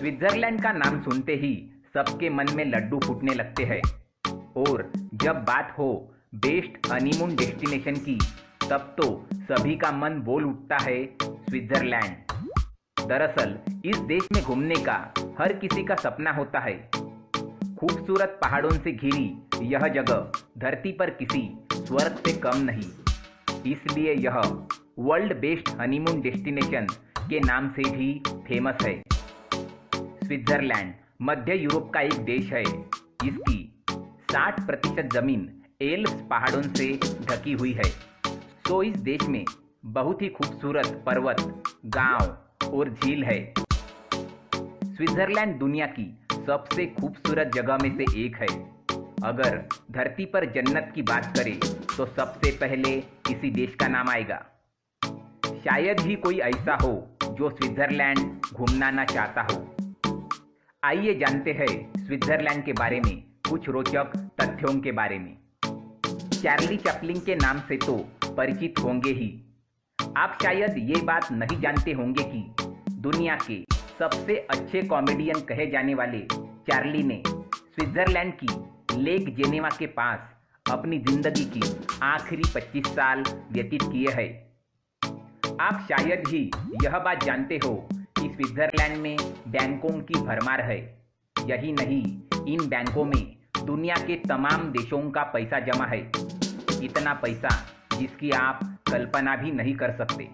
Switzerland का नाम सुनते ही सबके मन में लड्डू फूटने लगते हैं। और जब बात हो बेस्ट हनीमून डेस्टिनेशन की, तब तो सभी का मन बोल उठता है स्विट्जरलैंड। दरअसल इस देश में घूमने का हर किसी का सपना होता है। खूबसूरत पहाड़ों से घिरी यह जगह धरती पर किसी स्वर्ग से कम नहीं, इसलिए यह वर्ल्ड बेस्ट हनीमून डेस्टिनेशन के नाम से भी फेमस है। स्विट्जरलैंड मध्य यूरोप का एक देश है। इसकी 60% जमीन एल्प्स पहाड़ों से ढकी हुई है। तो इस देश में बहुत ही खूबसूरत पर्वत, गांव और झील है। स्विट्जरलैंड दुनिया की सबसे खूबसूरत जगह में से एक है। अगर धरती पर जन्नत की बात करें तो सबसे पहले इसी देश का नाम आएगा। शायद ही कोई ऐसा हो जो स्विट्जरलैंड घूमना ना चाहता हो। आइए जानते हैं स्विट्जरलैंड के बारे में कुछ रोचक तथ्यों के बारे में। चार्ली चैपलिन के नाम से तो परिचित होंगे ही। आप शायद ये बात नहीं जानते होंगे कि दुनिया के सबसे अच्छे कॉमेडियन कहे जाने वाले चार्ली ने स्विट्जरलैंड की लेक जेनेवा के पास अपनी जिंदगी की आखिरी 25 साल व्यतीत किए हैं। आप शायद ही यह बात जानते हो कि स्विट्जरलैंड में बैंकों की भरमार है। यही नहीं, इन बैंकों में दुनिया के तमाम देशों का पैसा जमा है। इतना पैसा जिसकी आप कल्पना भी नहीं कर सकते।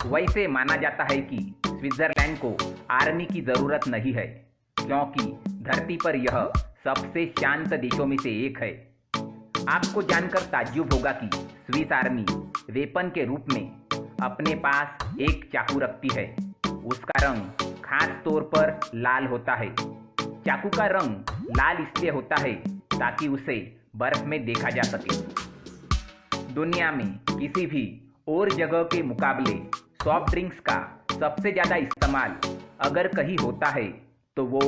वैसे माना जाता है कि स्विट्जरलैंड को आर्मी की ज़रूरत नहीं है, क्योंकि धरती पर यह सबसे शांत देशों में से एक है। आपको जानकर ताज्जुब होगा कि स्विस आर्मी वेपन के रूप में अपने पास एक चाकू रखती है। उसका रंग खास तौर पर लाल होता है। चाकू का रंग लाल इसलिए होता है ताकि उसे बर्फ में देखा जा सके। दुनिया में किसी भी और जगह के मुकाबले सॉफ्ट ड्रिंक्स का सबसे ज़्यादा इस्तेमाल अगर कहीं होता है तो वो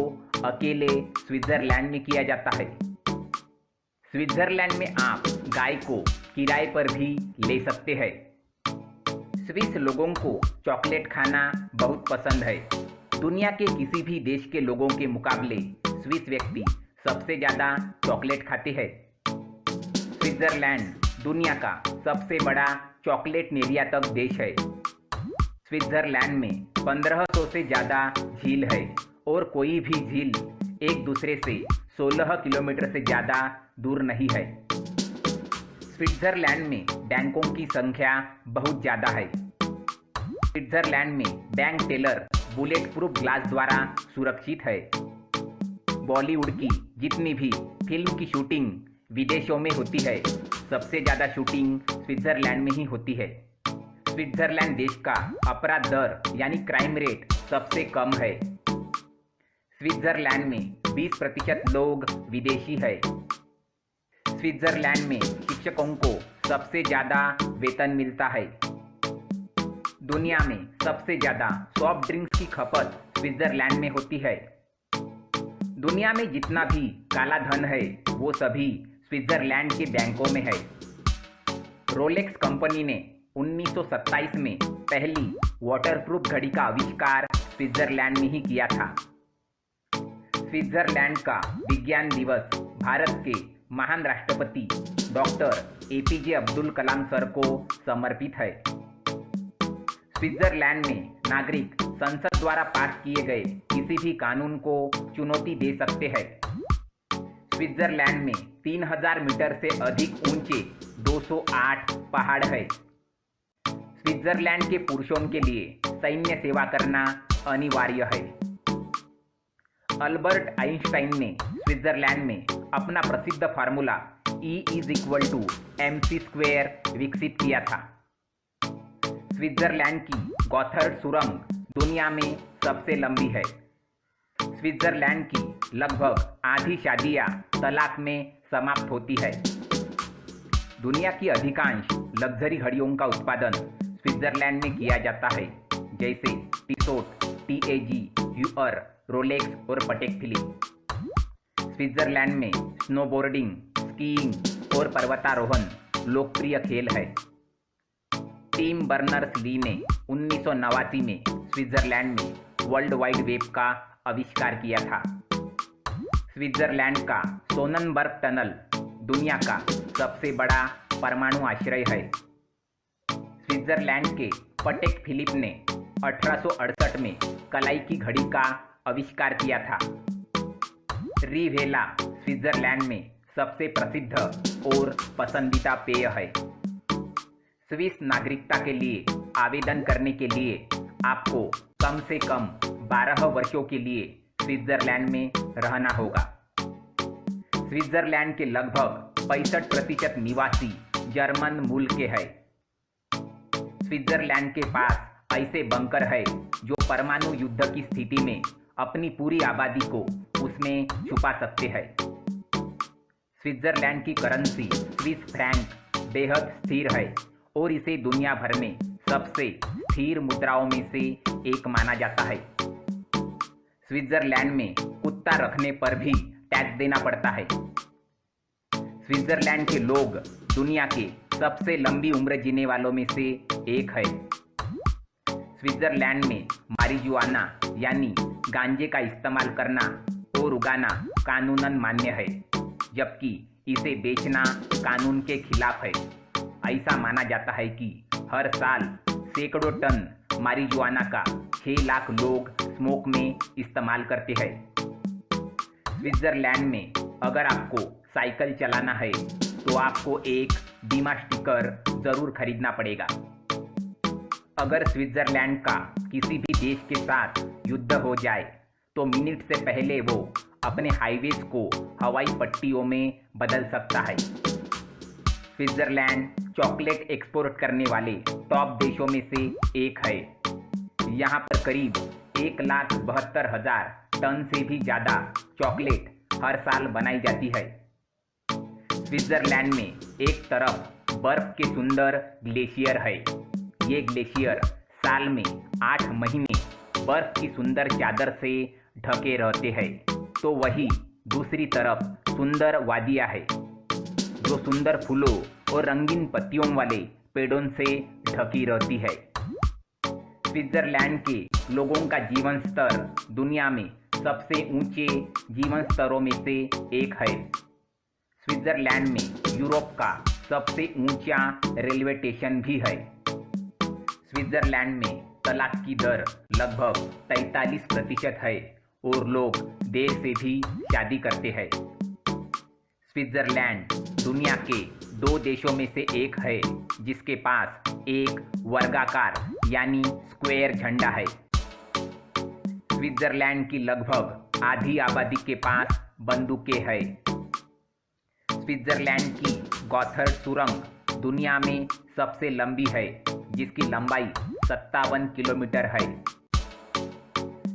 अकेले स्विट्जरलैंड में किया जाता है। स्विट्जरलैंड में आप गाय को किराए पर भी ले सकते हैं। स्विस लोगों को चॉकलेट खाना बहुत पसंद है। दुनिया के किसी भी देश के लोगों के मुकाबले स्विस व्यक्ति सबसे ज़्यादा चॉकलेट खाते हैं। स्विट्जरलैंड दुनिया का सबसे बड़ा चॉकलेट निर्यातक देश है। स्विट्जरलैंड में 1500 से ज़्यादा झील है और कोई भी झील एक दूसरे से 16 किलोमीटर से ज़्यादा दूर नहीं है। स्विट्जरलैंड में बैंकों की संख्या बहुत ज़्यादा है। स्विट्जरलैंड में bank teller bullet proof glass द्वारा सुरक्षित है। बॉलीवुड की जितनी भी फिल्म की शूटिंग विदेशों में होती है, सबसे ज़्यादा शूटिंग स्विट्जरलैंड में ही होती है। स्विट्जरलैंड देश का अपराध दर यानी क्राइम रेट सबसे कम है। स्विट्जरलैंड में 20% लोग विदेशी है। स्विट्जरलैंड में शिक्षकों को सबसे ज़्यादा वेतन मिलता है। दुनिया में सबसे ज़्यादा सॉफ्ट ड्रिंक्स की खपत स्विट्जरलैंड में होती है। दुनिया में जितना भी काला धन है वो सभी स्विट्जरलैंड के बैंकों में है। रोलेक्स कंपनी ने 1927 में पहली वाटरप्रूफ घड़ी का आविष्कार स्विट्जरलैंड में ही किया था। स्विट्जरलैंड का विज्ञान दिवस भारत के महान राष्ट्रपति doctor APJ Abdul Kalam sir को समर्पित है। स्विट्जरलैंड में नागरिक संसद द्वारा पास किए गए किसी भी कानून को चुनौती दे सकते हैं। स्विट्जरलैंड में 3000 मीटर से अधिक ऊंचे 208 पहाड़ है। स्विट्जरलैंड के पुरुषों के लिए सैन्य सेवा करना अनिवार्य है। अल्बर्ट आइंस्टाइन ने स्विट्जरलैंड में अपना प्रसिद्ध फार्मूला E = mc² विकसित किया था। स्विट्जरलैंड की गॉथर्ड सुरंग दुनिया में सबसे लंबी है। स्विट्जरलैंड की लगभग आधी शादियां तलाक में समाप्त होती है। दुनिया की अधिकांश लग्जरी घड़ियों का उत्पादन स्विट्जरलैंड में किया जाता है, जैसे टीसोट, TAG, ह्यूअर, रोलेक्स और पटेक फिलिप। स्विट्जरलैंड में स्नोबोर्डिंग, स्कीइंग और पर्वतारोहण लोकप्रिय खेल है। टिम बर्नर्स ली ने 1989 में स्विट्जरलैंड में वर्ल्ड वाइड वेब का आविष्कार किया था। स्विट्जरलैंड का सोननबर्ग टनल दुनिया का सबसे बड़ा परमाणु आश्रय है। स्विट्जरलैंड के पटेक फिलिप ने 1868 में कलाई की घड़ी का आविष्कार किया था। रिवेला स्विट्जरलैंड में सबसे प्रसिद्ध और पसंदीदा पेय है। स्विस नागरिकता के लिए आवेदन करने के लिए आपको कम से कम 12 वर्षों के लिए स्विट्जरलैंड में रहना होगा। स्विट्जरलैंड के लगभग 65% निवासी जर्मन मूल के हैं। स्विट्जरलैंड के पास ऐसे बंकर है जो परमाणु युद्ध की स्थिति में अपनी पूरी आबादी को उसमें छुपा सकते हैं। स्विट्जरलैंड की करेंसी स्विस फ्रैंक बेहद स्थिर है और इसे दुनिया भर में सबसे स्थिर मुद्राओं में से एक माना जाता है। स्विट्जरलैंड में कुत्ता रखने पर भी टैक्स देना पड़ता है। स्विट्जरलैंड के लोग दुनिया के सबसे लंबी उम्र जीने वालों में से एक है। स्विट्जरलैंड में मारिजुआना यानी गांजे का इस्तेमाल करना और उगाना कानूनन मान्य है, जबकि इसे बेचना कानून के खिलाफ है। ऐसा माना जाता है कि हर साल सैकड़ों टन मारिजुआना का 6 लाख लोग स्मोक में इस्तेमाल करते हैं। स्विट्जरलैंड में अगर आपको साइकिल चलाना है तो आपको एक बीमा स्टिकर जरूर खरीदना पड़ेगा। अगर स्विट्जरलैंड का किसी भी देश के साथ युद्ध हो जाए तो मिनट से पहले वो अपने हाईवेज को हवाई पट्टियों में बदल सकता है। स्विट्जरलैंड चॉकलेट एक्सपोर्ट करने वाले टॉप देशों में से एक है। यहाँ पर करीब 1,72,000 टन से भी ज़्यादा चॉकलेट हर साल बनाई जाती है। स्विट्जरलैंड में एक तरफ बर्फ के सुंदर ग्लेशियर है। ये ग्लेशियर साल में 8 महीने बर्फ की सुंदर चादर से ढके रहते हैं, तो वही दूसरी तरफ सुंदर वादियाँ है जो सुंदर फूलों और रंगीन पत्तियों वाले पेड़ों से ढकी रहती है। स्विट्जरलैंड के लोगों का जीवन स्तर दुनिया में सबसे ऊंचे जीवन स्तरों में से एक है। स्विट्जरलैंड में यूरोप का सबसे ऊंचा रेलवे स्टेशन भी है। स्विट्जरलैंड में तलाक की दर लगभग 43% है और लोग देर से भी शादी करते हैं। स्विट्जरलैंड दुनिया के 2 देशों में से एक है जिसके पास एक वर्गाकार यानी स्क्वायर झंडा है। स्विट्जरलैंड की लगभग आधी आबादी के पास बंदूकें हैं। स्विट्जरलैंड की गॉथर्ड सुरंग दुनिया में सबसे लंबी है, जिसकी लंबाई 57 किलोमीटर है।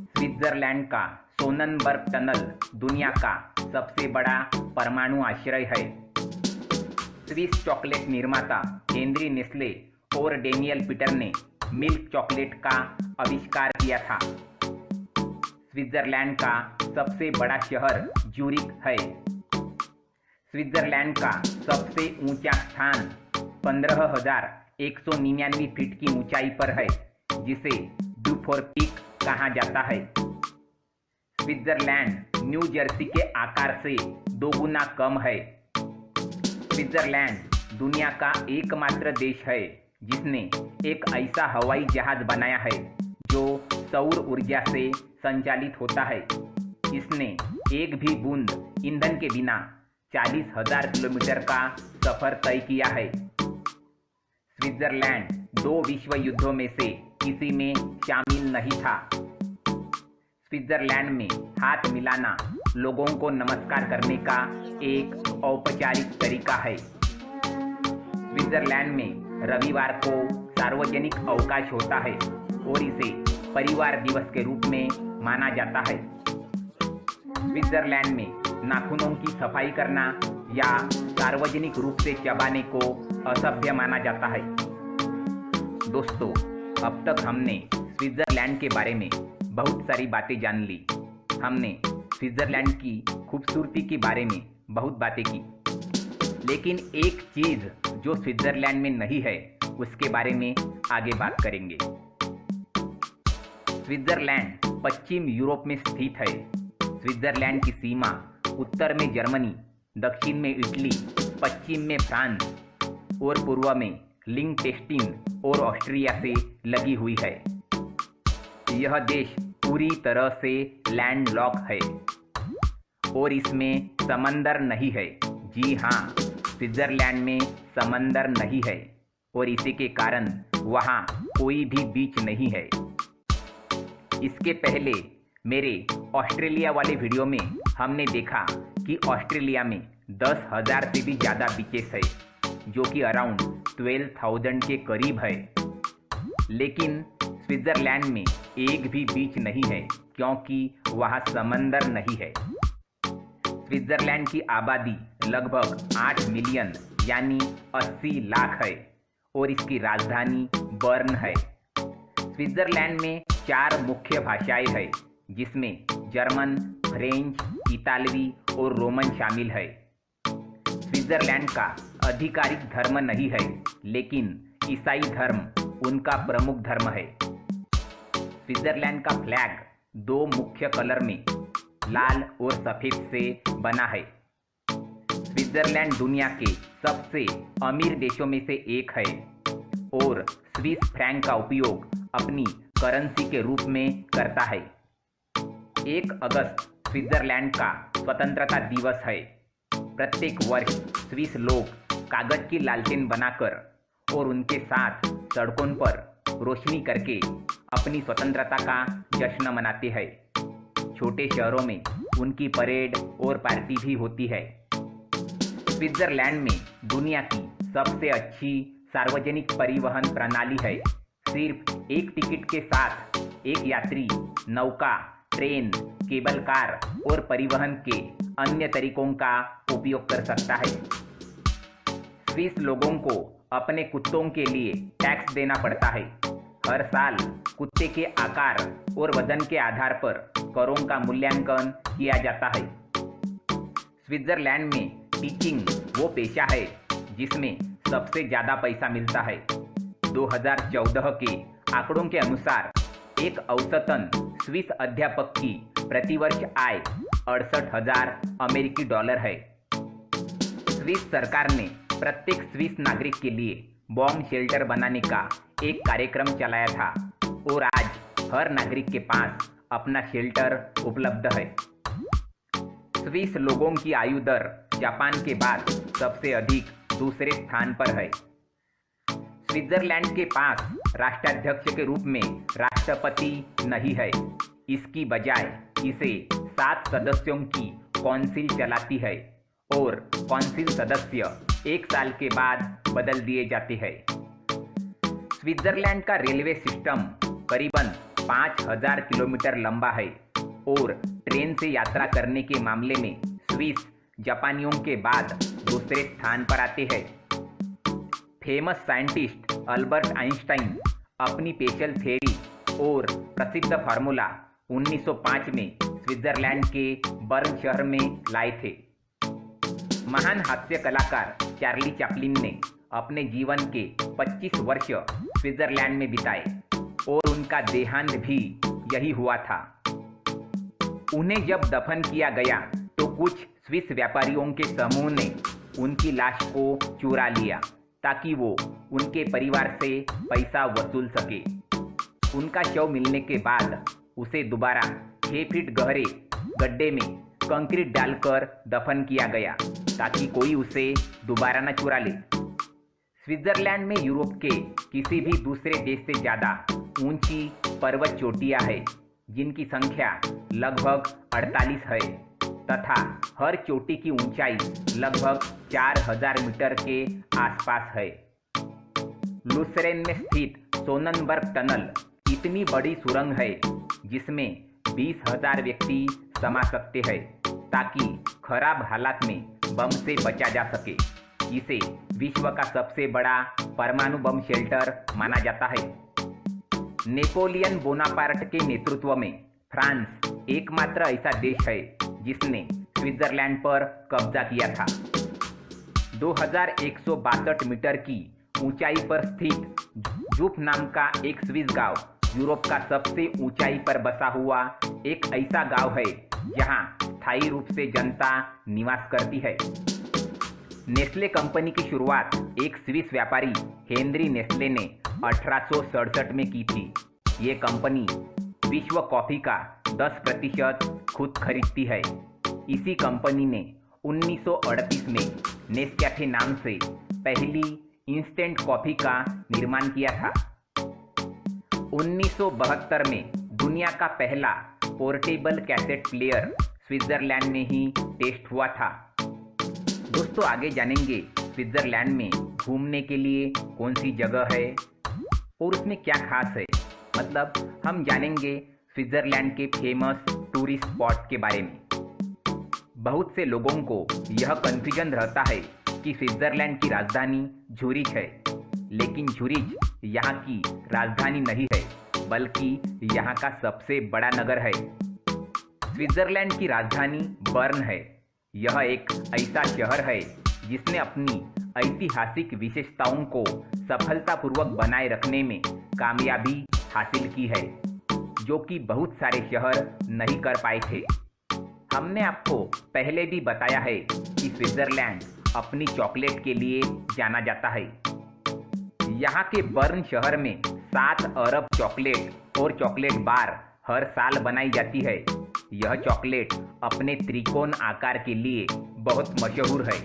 स्विट्जरलैंड का सोननबर्ग टनल दुनिया का सबसे बड़ा परमाणु आश्रय है। स्विस चॉकलेट निर्माता हेनरी नेस्ले और डेनियल पीटर ने मिल्क चॉकलेट का आविष्कार किया था। स्विट्जरलैंड का सबसे बड़ा शहर ज्यूरिख है। स्विट्जरलैंड का सबसे ऊंचा स्थान 15,199 फीट की ऊंचाई पर है, जिसे ड्यूफोर पीक कहा जाता है। स्विट्जरलैंड न्यू जर्सी के आकार से 2 गुना कम है। स्विट्जरलैंड दुनिया का एकमात्र देश है जिसने एक ऐसा हवाई जहाज बनाया है जो सौर ऊर्जा से संचालित होता है। इसने एक भी बूंद ईंधन के बिना 40,000 किलोमीटर का सफर तय किया है। स्विट्जरलैंड 2 विश्व युद्धों में से किसी में शामिल नहीं था। स्विट्जरलैंड में हाथ मिलाना लोगों को नमस्कार करने का एक औपचारिक तरीका है। स्विट्जरलैंड में रविवार को सार्वजनिक अवकाश होता है और इसे परिवार दिवस के रूप में माना जाता है। स्विट्जरलैंड में नाखूनों की सफाई करना या सार्वजनिक रूप से चबाने को असभ्य माना जाता है। दोस्तों, अब तक हमने स्विट्जरलैंड के बारे में बहुत सारी बातें जान ली। हमने स्विट्जरलैंड की खूबसूरती के बारे में बहुत बातें की, लेकिन एक चीज़ जो स्विट्जरलैंड में नहीं है उसके बारे में आगे बात करेंगे। स्विट्जरलैंड पश्चिम यूरोप में स्थित है। स्विट्जरलैंड की सीमा उत्तर में जर्मनी, दक्षिण में इटली, पश्चिम में फ्रांस और पूर्व में लिंकटेस्टीन और ऑस्ट्रिया से लगी हुई है। यह देश पूरी तरह से लैंडलॉक है और इसमें समंदर नहीं है। जी हाँ, स्विट्जरलैंड में समंदर नहीं है और इसी के कारण वहाँ कोई भी बीच नहीं है। इसके पहले मेरे ऑस्ट्रेलिया वाले वीडियो में हमने देखा कि ऑस्ट्रेलिया में 10,000 से भी ज़्यादा बीचेस है, जो कि अराउंड 12,000 के करीब है। लेकिन स्विट्जरलैंड में एक भी बीच नहीं है क्योंकि वहाँ समंदर नहीं है। स्विट्जरलैंड की आबादी लगभग 8 मिलियन यानी 80 लाख है और इसकी राजधानी बर्न है। स्विट्जरलैंड में 4 मुख्य भाषाएं हैं, जिसमें जर्मन, फ्रेंच, इतालवी और रोमन शामिल है। स्विट्जरलैंड का आधिकारिक धर्म नहीं है, लेकिन ईसाई धर्म उनका प्रमुख धर्म है। स्विट्जरलैंड का फ्लैग 2 मुख्य कलर में लाल और सफेद से बना है। स्विट्जरलैंड दुनिया के सबसे अमीर देशों में से एक है और स्विस फ्रैंक का उपयोग अपनी करेंसी के रूप में करता है। 1 अगस्त स्विट्जरलैंड का स्वतंत्रता दिवस है। प्रत्येक वर्ष स्विस लोग कागज की लालटेन बनाकर और उनके साथ सड़कों पर रोशनी करके अपनी स्वतंत्रता का जश्न मनाते हैं। छोटे शहरों में उनकी परेड और पार्टी भी होती है। स्विट्जरलैंड में दुनिया की सबसे अच्छी सार्वजनिक परिवहन प्रणाली है। सिर्फ एक टिकट के साथ एक यात्री नौका, ट्रेन, केबल कार और परिवहन के अन्य तरीकों का उपयोग कर सकता है। स्विस लोगों को अपने कुत्तों के लिए टैक्स देना पड़ता है। हर साल कुत्ते के आकार और वजन के आधार पर करों का मूल्यांकन किया जाता है। स्विट्जरलैंड में टीचिंग वो पेशा है जिसमें सबसे ज़्यादा पैसा मिलता है। 2014 के आंकड़ों के अनुसार एक औसतन स्विस अध्यापक की प्रतिवर्ष आय 68,000 अमेरिकी डॉलर है। स्विस सरकार ने प्रत्येक स्विस नागरिक के लिए बॉम्ब शेल्टर बनाने का एक कार्यक्रम चलाया था और आज हर नागरिक के पास अपना शेल्टर उपलब्ध है। स्विस लोगों की आयु दर जापान के बाद सबसे अधिक दूसरे स्थान पर है। स्विट्जरलैंड के पास राष्ट्राध्यक्ष के रूप में राष्ट्रपति नहीं है। इसकी बजाय इसे 7 सदस्यों की काउंसिल चलाती है और काउंसिल सदस्य 1 साल के बाद बदल दिए जाते हैं। स्विट्जरलैंड का रेलवे सिस्टम करीबन 5,000 किलोमीटर लंबा है और ट्रेन से यात्रा करने के मामले में स्विस जापानियों के बाद दूसरे स्थान पर आते हैं। फेमस साइंटिस्ट अल्बर्ट आइंस्टाइन अपनी स्पेशल थ्योरी और प्रसिद्ध फार्मूला 1905 में स्विट्जरलैंड के बर्न शहर में लाए थे। महान हास्य कलाकार चार्ली चैपलिन ने अपने जीवन के 25 वर्ष स्विट्जरलैंड में बिताए और उनका देहांत भी यही हुआ था। उन्हें जब दफन किया गया तो कुछ स्विस व्यापारियों के समूह ने उनकी लाश को चुरा लिया ताकि वो उनके परिवार से पैसा वसूल सके। उनका शव मिलने के बाद उसे दोबारा 6 फीट गहरे गड्ढे में कंक्रीट डालकर दफन किया गया ताकि कोई उसे दोबारा न चुरा ले। स्विट्जरलैंड में यूरोप के किसी भी दूसरे देश से ज़्यादा ऊंची पर्वत चोटियां हैं, जिनकी संख्या लगभग 48 है तथा हर चोटी की ऊंचाई लगभग 4,000 मीटर के आसपास है। लुसेरेन में स्थित सोननबर्ग टनल इतनी बड़ी सुरंग है जिसमें 20,000 व्यक्ति समा सकते हैं ताकि खराब हालात में बम से बचा जा सके। इसे विश्व का सबसे बड़ा परमाणु बम शेल्टर माना जाता है। नेपोलियन बोनापार्ट के नेतृत्व में फ्रांस एकमात्र ऐसा देश है जिसने स्विट्जरलैंड पर कब्जा किया था। 2162 मीटर की ऊंचाई पर स्थित जूफ नाम का एक स्विस गांव यूरोप का सबसे ऊंचाई पर बसा हुआ एक ऐसा गांव है जहां स्थायी रूप से जनता निवास करती है। नेस्ले कंपनी की शुरुआत एक स्विस व्यापारी हेनरी नेस्ले ने 1867 में की थी। ये कंपनी विश्व कॉफी का 10% खुद खरीदती है। इसी कंपनी ने 1938 में नेस्कैफे नाम से पहली इंस्टेंट कॉफी का निर्माण किया था। 1972 में दुनिया का पहला पोर्टेबल कैसेट प्लेयर स्विट्जरलैंड में ही टेस्ट हुआ था। दोस्तों, आगे जानेंगे स्विट्जरलैंड में घूमने के लिए कौन सी जगह है और उसमें क्या खास है। मतलब हम जानेंगे स्विट्जरलैंड के फेमस टूरिस्ट स्पॉट के बारे में। बहुत से लोगों को यह कन्फ्यूजन रहता है कि स्विट्जरलैंड की राजधानी झूरिच है, लेकिन झूरिच यहाँ की राजधानी नहीं है, बल्कि यहाँ का सबसे बड़ा नगर है। स्विट्जरलैंड की राजधानी बर्न है। यह एक ऐसा शहर है जिसने अपनी ऐतिहासिक विशेषताओं को सफलतापूर्वक बनाए रखने में कामयाबी हासिल की है, जो कि बहुत सारे शहर नहीं कर पाए थे। हमने आपको पहले भी बताया है कि स्विट्जरलैंड अपनी चॉकलेट के लिए जाना जाता है। यहाँ के बर्न शहर में 7 अरब चॉकलेट और चॉकलेट बार हर साल बनाई जाती है। यह चॉकलेट अपने त्रिकोण आकार के लिए बहुत मशहूर है।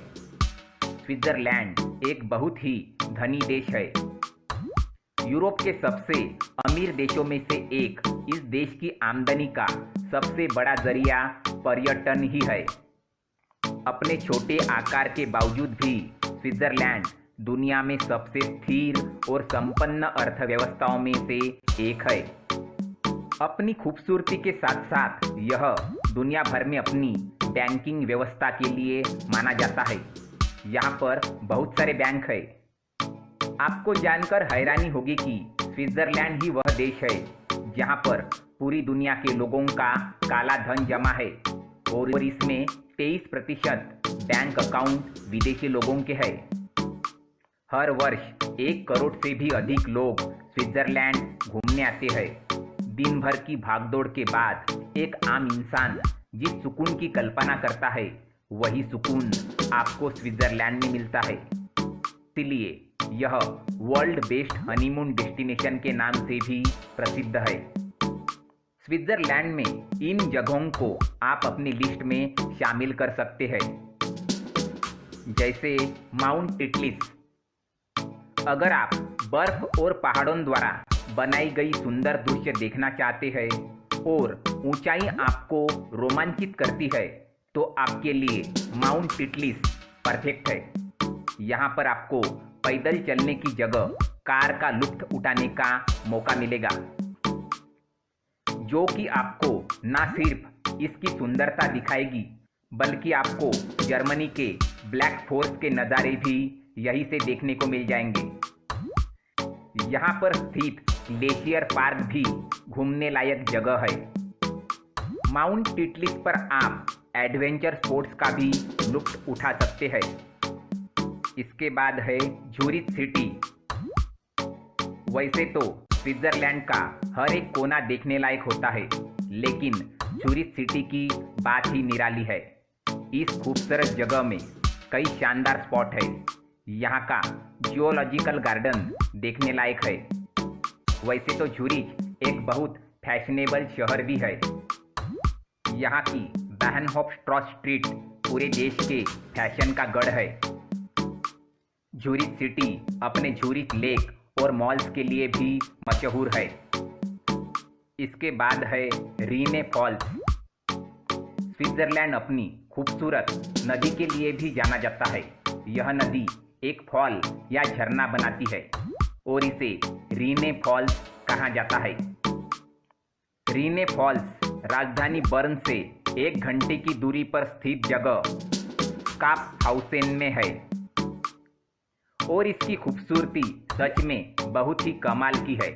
स्विट्जरलैंड एक बहुत ही धनी देश है। यूरोप के सबसे अमीर देशों में से एक इस देश की आमदनी का सबसे बड़ा जरिया पर्यटन ही है। अपने छोटे आकार के बावजूद भी स्विट्जरलैंड दुनिया में सबसे स्थिर और संपन्न अर्थव्यवस्थाओं में से एक है। अपनी खूबसूरती के साथ साथ यह दुनिया भर में अपनी बैंकिंग व्यवस्था के लिए माना जाता है। यहाँ पर बहुत सारे बैंक है। आपको जानकर हैरानी होगी कि स्विट्जरलैंड ही वह देश है जहाँ पर पूरी दुनिया के लोगों का काला धन जमा है और इसमें 23% बैंक अकाउंट विदेशी लोगों के हैं। हर वर्ष 1 करोड़ से भी अधिक लोग स्विट्जरलैंड घूमने आते हैं। दिन भर की भागदौड़ के बाद एक आम इंसान जिस सुकून की कल्पना करता है, वही सुकून आपको स्विट्जरलैंड में मिलता है। इसलिए यह वर्ल्ड बेस्ट हनीमून डेस्टिनेशन के नाम से भी प्रसिद्ध है। स्विट्जरलैंड में इन जगहों को आप अपनी लिस्ट में शामिल कर सकते हैं, जैसे माउंट टिटलिस। अगर आप बर्फ और पहाड़ों द्वारा बनाई गई सुंदर दृश्य देखना चाहते हैं और ऊंचाई आपको रोमांचित करती है, तो आपके लिए माउंट टिटलिस परफेक्ट है। यहाँ पर आपको पैदल चलने की जगह कार का लुत्फ उठाने का मौका मिलेगा, जो कि आपको न सिर्फ इसकी सुंदरता दिखाएगी, बल्कि आपको जर्मनी के ब्लैक फॉरेस्ट के नज़ारे भी यहीं से देखने को मिल जाएंगे। यहाँ पर स्थित ग्लेशियर पार्क भी घूमने लायक जगह है। माउंट टिटलिस पर आप एडवेंचर स्पोर्ट्स का भी लुत्फ उठा सकते हैं। इसके बाद है झूरिच सिटी। वैसे तो स्विट्जरलैंड का हर एक कोना देखने लायक होता है, लेकिन झूरिच सिटी की बात ही निराली है। इस खूबसूरत जगह में कई शानदार स्पॉट है। यहाँ का जियोलॉजिकल गार्डन देखने लायक है। वैसे तो झूरिच एक बहुत फैशनेबल शहर भी है। यहाँ की बैहनहोफस्ट्रॉस स्ट्रीट पूरे देश के फैशन का गढ़ है। झूरिच सिटी अपने झूरिच लेक और मॉल्स के लिए भी मशहूर है। इसके बाद है रीने फॉल्स। स्विट्जरलैंड अपनी खूबसूरत नदी के लिए भी जाना जाता है। यह नदी एक फॉल या झरना बनाती है और इसे रीने फॉल्स कहा जाता है। रीने फॉल्स राजधानी बर्न से 1 घंटे की दूरी पर स्थित जगह स्काफहाउसेन में है और इसकी खूबसूरती सच में बहुत ही कमाल की है।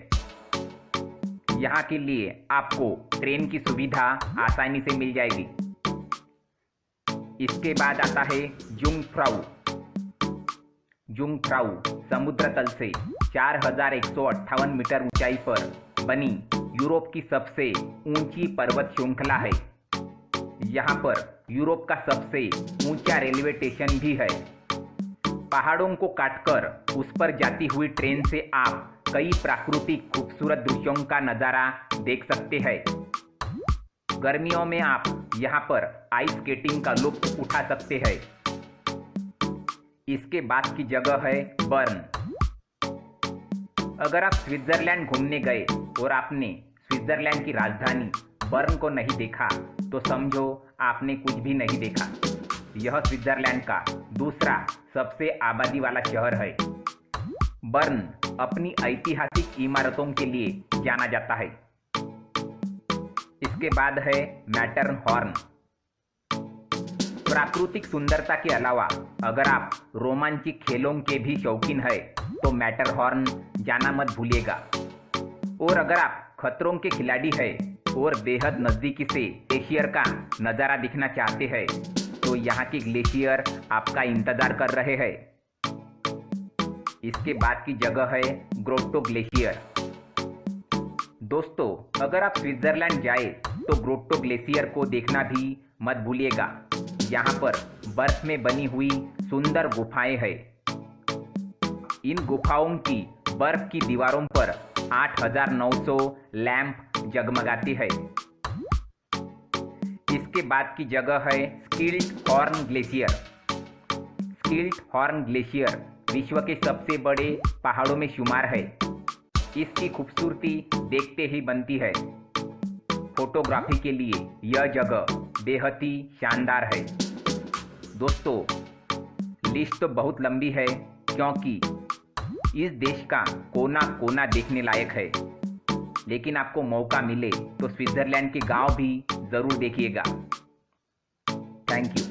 यहाँ के लिए आपको ट्रेन की सुविधा आसानी से मिल जाएगी। इसके बाद आता है जुंगफ्राउ। जुंगफ्राउ समुद्र तल से 4158 मीटर ऊंचाई पर बनी यूरोप की सबसे ऊंची पर्वत श्रृंखला है। यहाँ पर यूरोप का सबसे ऊंचा रेलवे स्टेशन भी है। पहाड़ों को काटकर उस पर जाती हुई ट्रेन से आप कई प्राकृतिक खूबसूरत दृश्यों का नज़ारा देख सकते हैं। गर्मियों में आप यहाँ पर आइस स्केटिंग का लुत्फ उठा सकते हैं। इसके बाद की जगह है बर्न। अगर आप स्विट्जरलैंड घूमने गए और आपने स्विट्जरलैंड की राजधानी बर्न को नहीं देखा तो समझो आपने कुछ भी नहीं देखा। यह स्विट्जरलैंड का दूसरा सबसे आबादी वाला शहर है। बर्न अपनी ऐतिहासिक इमारतों के लिए जाना जाता है। इसके बाद है मैटरहॉर्न। प्राकृतिक सुंदरता के अलावा अगर आप रोमांचिक खेलों के भी शौकीन है तो मैटरहॉर्न जाना मत भूलिएगा। और अगर आप खतरों के खिलाड़ी है और बेहद नज़दीकी से ग्लेशियर का नज़ारा दिखना चाहते हैं तो यहाँ के ग्लेशियर आपका इंतज़ार कर रहे हैं। इसके बाद की जगह है ग्रोटो ग्लेशियर। दोस्तों, अगर आप स्विट्जरलैंड जाए तो ग्रोटो ग्लेशियर को देखना भी मत भूलिएगा। यहाँ पर बर्फ में बनी हुई सुंदर गुफाएं हैं। इन गुफाओं की बर्फ की दीवारों पर 8,900 लैंप जगमगाती है। इसके बाद की जगह है स्किल्डहॉर्न ग्लेशियर। स्किल्डहॉर्न ग्लेशियर विश्व के सबसे बड़े पहाड़ों में शुमार है। इसकी खूबसूरती देखते ही बनती है। फोटोग्राफी के लिए यह जगह बेहद ही शानदार है। दोस्तों, लिस्ट तो बहुत लंबी है क्योंकि इस देश का कोना कोना देखने लायक है। लेकिन आपको मौका मिले तो स्विट्जरलैंड के गांव भी ज़रूर देखिएगा। Thank you.